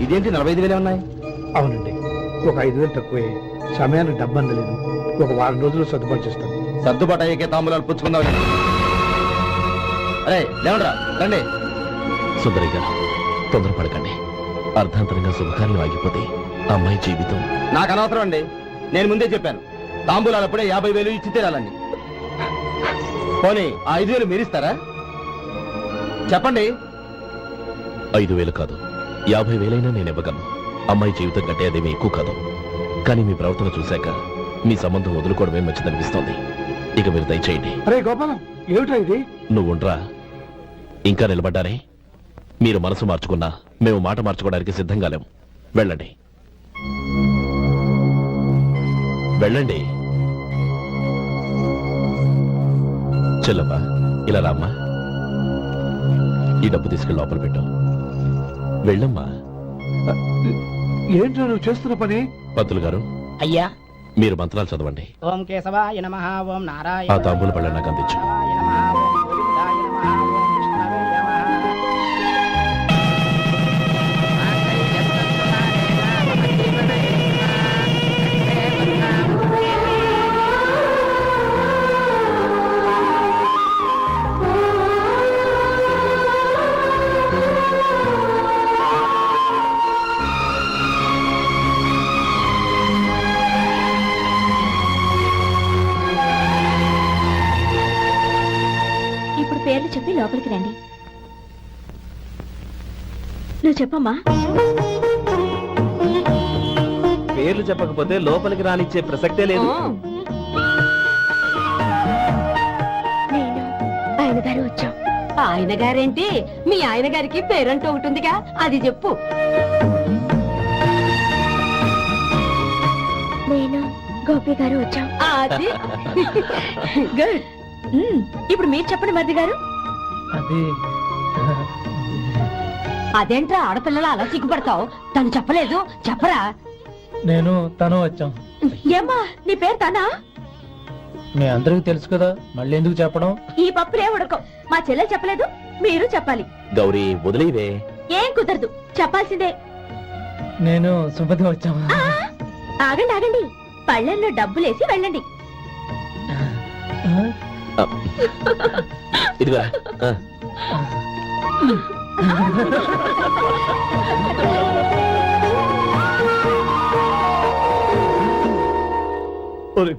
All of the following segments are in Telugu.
ఇదేంటి 45,000 ఉన్నాయి? అవునండి, ఒక 5,000 తక్కువే. సమయానికి డబ్బు అందలేదు. ఒక వారం రోజులు సర్దుబాటు చేస్తాను. సర్దుబాటు అయ్యాకే తాంబూలాలు పుచ్చుకుందాం. అరే లేవండ్రా, రండి. సుందరి గారు, తొందరపడకండి. అర్ధాంతరంగా శుభకార్యం ఆగిపోతే అమ్మాయి జీవితం. నాకు అనవసరం అండి. నేను ముందే చెప్పాను, తాంబూలాలప్పుడే 50,000 ఇచ్చి తీరాలండి. పోనీ ఆ 5,000 మీరిస్తారా? చెప్పండి. 5,000 కాదు, 50,000 నేను ఇవ్వగలను. అమ్మాయి జీవితం కంటే అదేమీ ఎక్కువ కాదు. కానీ మీ ప్రవర్తన చూశాక మీ సంబంధం వదులుకోవడమే మంచిదనిపిస్తోంది. ఇక మీరు దయచేయండి. అరే గోపాలం, ఏమిటా ఇది? నువ్వుండ్రా. ఇంకా నిలబడ్డారే? మీరు మనసు మార్చుకున్నా మేము మాట మార్చుకోవడానికి సిద్ధంగా లేము. వెళ్ళండి, వెళ్ళండి. చెల్లమ్మా, ఇలా రామ్మా. ఈ డబ్బు తీసుకెళ్ళి లోపల పెట్టు. వెళ్ళమ్మా. ఏంటో నువ్వు చేస్తున్న పని? పంతులు గారు, అయ్యా, మీరు మంత్రాలు చదవండి. ఓం కేశవాయ నమః, ఓం నారాయణ. ఆ తాంబూల పళ్ళ నాకు అందించు. పేర్లు చెప్పి లోపలికి రండి. నువ్వు చెప్పమ్మా. పేర్లు చెప్పకపోతే లోపలికి రానిచ్చే ప్రసక్తే లేదు. నేను ఆయన గారు వచ్చాం. ఆయన గారేంటి? మీ ఆయన గారికి పేరంటూ ఒకటిగా, అది చెప్పు. నేను గోపి గారు వచ్చాం. అది గుడ్. ఇప్పుడు మీరు చెప్పండి మరిది గారు. అదేంట్రా ఆడపిల్లలు అలా సిగ్గుపడతావు? తను చెప్పలేదు, చెప్పరా. నేను తను వచ్చాం. ఏమ్మా, నీ పేరు తనా? మీ అందరికి తెలుసు కదా, మళ్ళీ ఎందుకు చెప్పడం? ఈ పప్పులే ఉడకం. మా చెల్లెలు చెప్పలేదు, మీరు చెప్పాలి. గౌరీ, వదిలేవే. ఏం కుదరదు, చెప్పాల్సిందే. నేను సుమతి వచ్చాము. ఆగండి ఆగండి, పళ్ళెంలో డబ్బులేసి వెళ్ళండి. ఇదిగా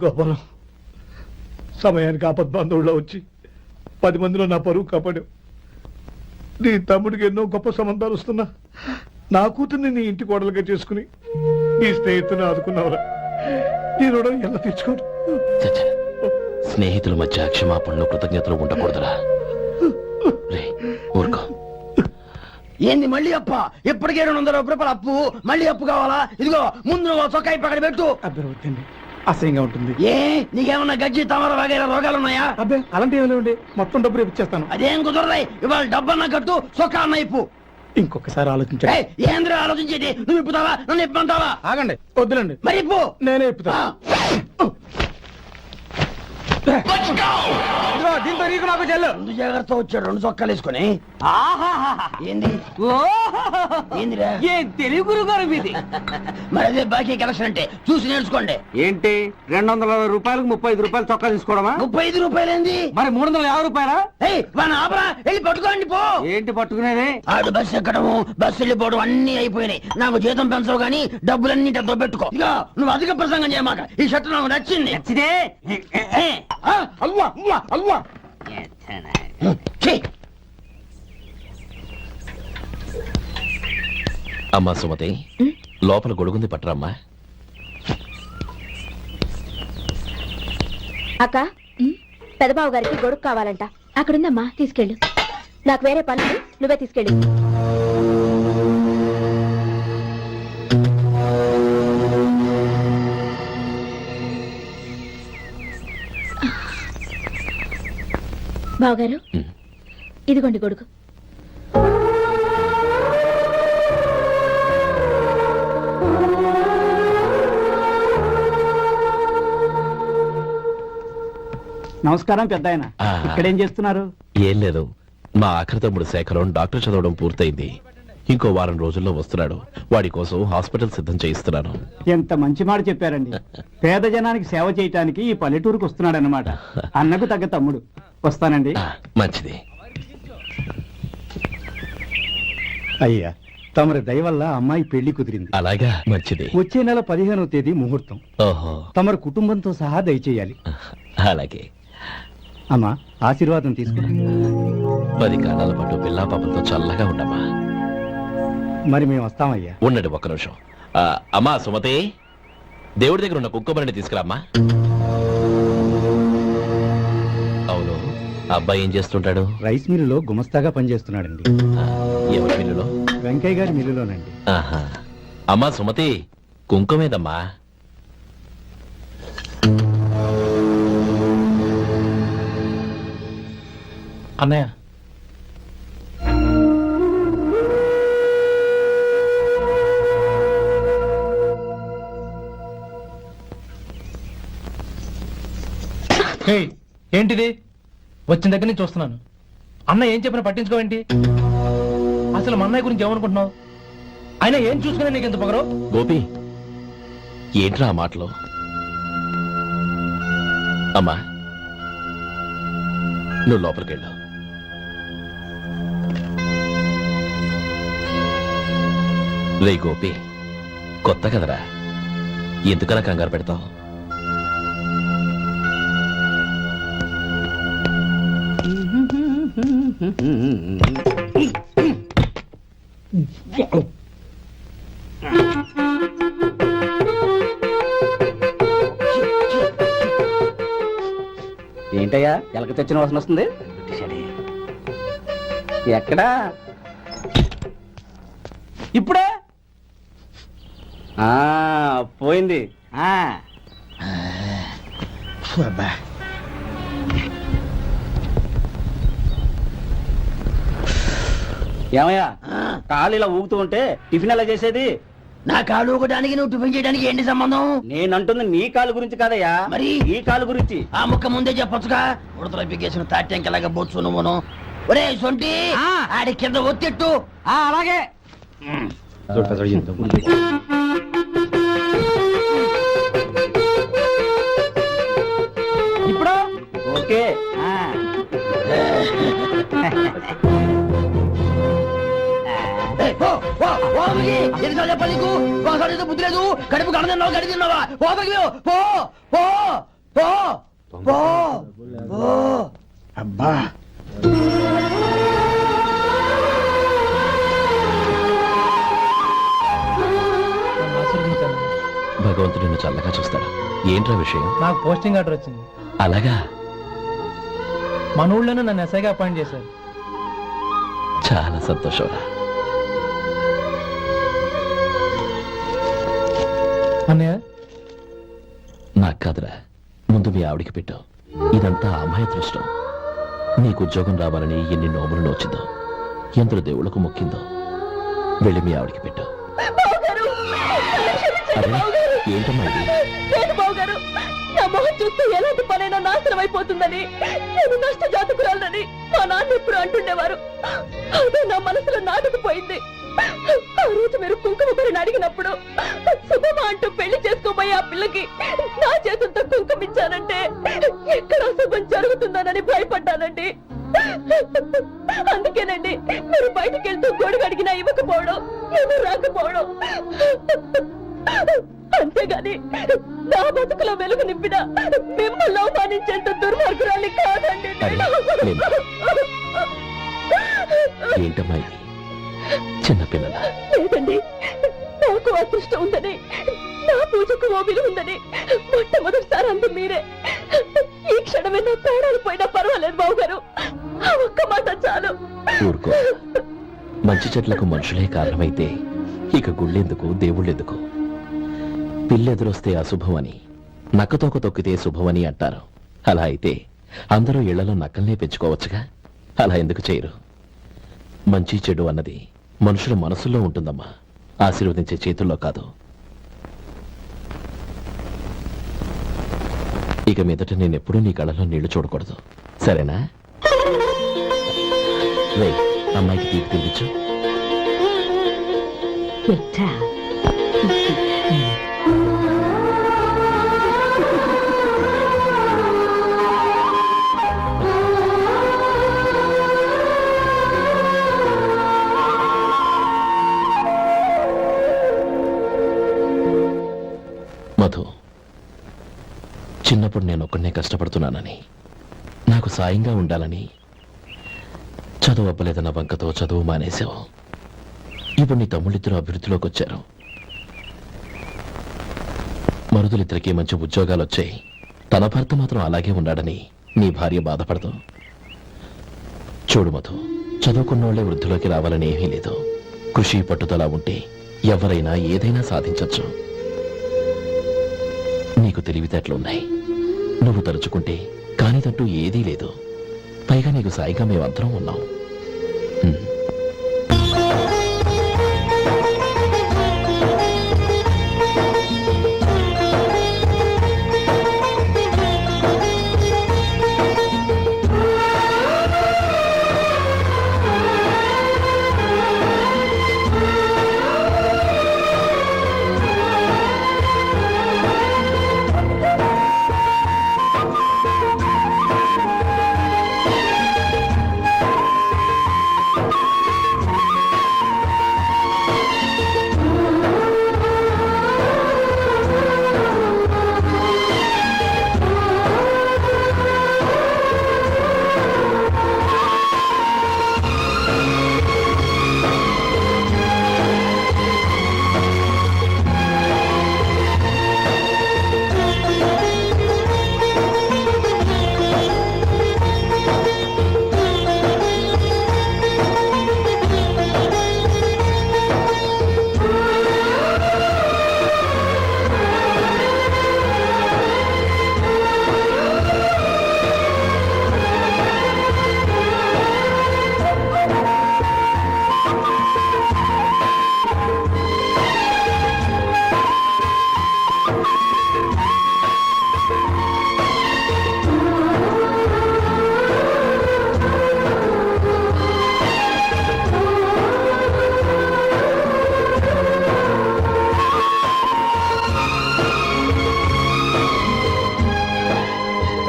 గోపాలం, సమయానికి ఆపద్బంధువుల్లో వచ్చి 10 మందిలో నా పరువు కాపాడావు. నీ తమ్ముడికి ఎన్నో గొప్ప సంబంధాలు వస్తున్నా నా కూతుర్ని నీ ఇంటి కోడలుగా చేసుకుని నీ స్నేహితుని ఆదుకున్నావురా. నీ రుణం ఎలా తీర్చుకోడు? స్నేహితుల మధ్య క్షమాపణలు, కృతజ్ఞతలు ఉండకూడదురా. ఊరుకో. ఏంది మళ్ళీ అప్ప? ఇప్పటికే 200 రూపాయలు అప్పు, మళ్ళీ అప్పు కావాలా? ఇదిగో ముందు నువ్వు చొక్కాయి పక్కన పెట్టు. అర్థమవుతుంది, అసహ్యంగా ఉంటుంది. ఏ నీకేమన్నా గజ్జి తమర వగైరా రోగాలున్నాయా? అబ్బే, అలాంటి ఏమైనా ఉండే, మొత్తం డబ్బు రేపు ఇచ్చేస్తాను. అదేం కుదరదాయి. ఇవాళ డబ్బన్నా కట్టు, చొక్కా అన్న ఇప్పు. ఇంకొకసారి ఆలోచించండి. ఏంద్ర ఆలోచించేది? నువ్వు ఇప్పుతావా, నన్ను ఇప్పమంటావా? ఆగండి, వద్దులండి. మరి ఇప్పు. నేనే ఇప్పుతా. దీంతో నీకు నాకు చెల్లు. ముందు జాగ్రత్త వచ్చాడు 2 చొక్కాలు వేసుకుని. ఏంది ఏందిరా? తెలుగు గురుగారు మీది. మరి అదే బాకీ కలెక్షన్ అంటే చూసి నేర్చుకోండి. ఏంటి 260 రూపాయలకు 35 రూపాయలు చొక్కా తీసుకోవడమా? 35 రూపాయలు ఏంది? మరి 350 రూపాయలా? వాడిని ఆపరా, వెళ్ళి పట్టుకోండి పో. ఏంటి పట్టుకునేది? ఆడు బస్సు ఎక్కడము, బస్సు వెళ్ళిపోవడం అన్ని అయిపోయినాయి. నాకు జీతం పెంచవు గానీ డబ్బులన్నీ డబ్బు పెట్టుకో. ఇక నువ్వు అధిక ప్రసంగం చేయమాక. ఈ షర్ట్ నాకు నచ్చింది. నచ్చితే అల్వా అల్వా అల్వా. అమ్మా సుమతి, లోపల గొడుగుంది, పట్టరమ్మా. అక్క, పెదబాబు గారికి గొడుగు కావాలంట. అక్కడుందమ్మా, తీసుకెళ్ళు. నాకు వేరే పనులు, నువ్వే తీసుకెళ్ళి. బావగారు, ఇదిగోండి గొడుగు. నమస్కారం పెద్దాయన. ఇక్కడేం చేస్తున్నారు? ఏం లేదు, మా ఆఖరి తమ్ముడు శేఖరం డాక్టర్ చదవడం పూర్తయింది. ఇంకో వారం రోజుల్లో వస్తున్నాడు. వాడి కోసం హాస్పిటల్ సిద్ధం చేయిస్తున్నాను. ఎంత మంచి మాట చెప్పారండి. పేద జనానికి సేవ చేయటానికి ఈ పల్లెటూరుకు వస్తున్నాడనమాట. అన్నకు తగ్గ తమ్ముడు. వస్తానండి. మంచిది. అయ్యా, తమరి దయ వల్ల అమ్మాయి పెళ్లి కుదిరింది. అలాగా, మంచిది. వచ్చే నెల 15వ తేదీ ముహూర్తం. ఓహో, తమరి కుటుంబంతో సహా దయచేయాలి. అలాగే. అమ్మా, ఆశీర్వాదం తీసుకురా. 10 కాలాల పాటు పిల్లా పాపంతో చల్లగా ఉండమ్మా. మరి మేము వస్తామయ్యా. ఉండండి ఒక్క నిమిషం. అమ్మా సుమతి, దేవుడి దగ్గర ఉన్న కుక్కమరిని తీసుకురామ్మా. అవును, అబ్బాయి ఏం చేస్తుంటాడు? రైస్ మిల్లులో గుమస్తాగా పనిచేస్తున్నాడండి. ఎవరి మిల్లులో? వెంకయ్య గారి మిల్లులోనండి. ఆహా. అమ్మా సుమతి, కుంకుమేదమ్మా? అన్నయ్య, ఏంటిది? వచ్చిన దగ్గర నుంచి చూస్తున్నాను. అన్న ఏం చెప్పినా పట్టించుకోవేంటి? అసలు మా అన్నయ్య గురించి ఏమనుకుంటున్నావు? ఆయన ఏం చూసుకునే నీకు ఎంత పొగరు? గోపి, ఏంట్రా ఆ మాటలు? అమ్మా, నువ్వు లోపలికెళ్ళు. రే గోపి, కొత్త కదరా, ఎందుకలా కంగారు పెడతావు? ఏంటయ్యా, ఎలక తెచ్చిన వాసన వస్తుంది? ఎక్కడా? ఇప్పుడే పోయింది. ఏమయ్యా, కాలు ఇలా ఊగుతూ ఉంటే టిఫిన్ ఎలా చేసేది? నా కాలు ఊగడానికి నువ్వు టిఫిన్ చేయడానికి ఏంటి సంబంధం? నేనంటుంది నీ కాలు గురించి కాదయ్యా, మరి ఈ కాలు గురించి. ఆ ముక్క ముందే చెప్పొచ్చుగా. ఉడతలో పిగేసిన తాట్యంకలాగా బొచ్చు నువ్వును. ఒరే సొంటి, ఆడి కింద ఒత్తిట్టు. అలాగే. ఇప్పుడు ఓకే. ఎన్నిసార్లు చెప్పాలి నీకు? ఒకసారి ఏదో బుద్ధి లేదు. కడుపు గడ తిన్నావు, గడి తిన్నావా? పోతకి పో పో పో పో పో. అబ్బా, భగవంతుడు నిన్ను చల్లగా చూస్తాడు. ఏంట్రా విషయం? నాకు పోస్టింగ్ ఆర్డర్ వచ్చింది. అలాగా? మన ఊళ్ళోనే నన్ను ఎస్ఐగా అపాయింట్ చేశారు. చాలా సంతోషంరా. అన్నయ్య, నాకు కాదురా, ముందు మీ ఆవిడికి పెట్టు. ఇదంతా అమ్మాయి దృష్టం. నీకు ఉద్యోగం రావాలని ఎన్ని నోములు నోచిందో, ఎందరు దేవుళ్లకు మొక్కిందో. వెళ్ళి మీ ఆవిడికి పెట్టు. అరే, ఏంటమ్మా ఇది? బావగారు, నా మొహం చూస్తే ఎలాంటి పనైనా నాశనం అయిపోతుందని, నేను నష్ట జాతకురాలని మా నాన్న ఎప్పుడు అంటుండేవారు. అదే నా మనసులో నాటుకుపోయింది. ఆ రోజు మీరు కుంకుమ భరిని అడిగినప్పుడు శుభమా అంటూ పెళ్లి చేసుకోబోయే ఆ పిల్లకి నా చేతులతో కుంకుమ ఇచ్చానంటే ఎక్కడ అశుభం జరుగుతుందోనని భయపడ్డానండి. అందుకేనండి మీరు బయటికి వెళ్తూ గొడుగు అడిగినా ఇవ్వకపోవడం, ఎవరు రాకపోవడం. అంతేగాని నా బతుకులో వెలుగు నింపిన మిమ్మల్ని అవమానించేంత దుర్మార్గురాలి కాదండి. ఏంటమ్మా ఇది? చిన్నపిల్లల లేదండి, నాకు అదృష్టం ఉందని, నా పూజకు ఓ విలువ ఉందని మొట్టమొదటిసారి అందు మీరే. ఈ క్షణమే నా ప్రాణాలు పోయినా పర్వాలేదు బావగారు. ఆ ఒక్క మాట చాలు. ఊరుకో. మంచి చెట్లకు మనుషులే కారణమైతే ఇక గుళ్ళెందుకు, దేవుళ్ళెందుకు? పిల్లెదురొస్తే అశుభమని, నక్కతోక తొక్కితే శుభమని అంటారు. అలా అయితే అందరూ ఇళ్లలో నక్కల్నే పెంచుకోవచ్చుగా. అలా ఎందుకు చేయరు? మంచి చెడు అన్నది మనుషుల మనసుల్లో ఉంటుందమ్మా, ఆశీర్వదించే చేతుల్లో కాదు. ఇక మీదట నేనెప్పుడూ నీ కళ్ళలో నీళ్లు చూడకూడదు, సరేనా? రే, అమ్మాయికి తీపి తినిపించు. పెట్టా మధు, చిన్నప్పుడు నేను ఒక్కడనే కష్టపడుతున్నానని, నాకు సాయంగా ఉండాలని చదువు అవ్వలేదన్న వంకతో చదువు మానేశావు. ఇప్పుడు నీ తమ్ముళ్ళిద్దరూ అభివృద్ధిలోకి వచ్చారు. మరుదులిద్దరికీ మంచి ఉద్యోగాలు వచ్చాయి. తన భర్త మాత్రం అలాగే ఉన్నాడని నీ భార్య బాధపడదు. చూడు మధు, చదువుకున్నోళ్లే వృద్ధిలోకి రావాలని ఏమీ లేదు. కృషి పట్టుదల ఉంటే ఎవరైనా ఏదైనా సాధించొచ్చు. నీకు తెలివితేటలున్నాయి. నువ్వు తలుచుకుంటే కానిదంటూ ఏదీ లేదు. పైగా నీకు సాయిగా మేమందరం ఉన్నాం.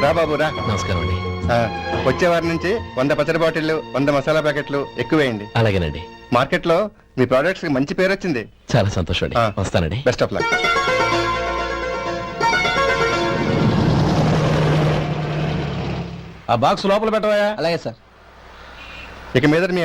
రా బాబు రా. నమస్కారం అండి. వచ్చే వారి నుంచి 100 పచ్చడి బాటిళ్లు 100 మసాలా ప్యాకెట్లు ఎక్కువేయండి. అలాగేనండి. మార్కెట్ లో మీ ప్రోడక్ట్స్ కి మంచి పేరు వచ్చింది. చాలా సంతోషం అండి. వస్తానండి. Best of luck. ఆ బాక్స్ లోపల పెట్టవా? అలాగే సార్. ఇక మీద మీ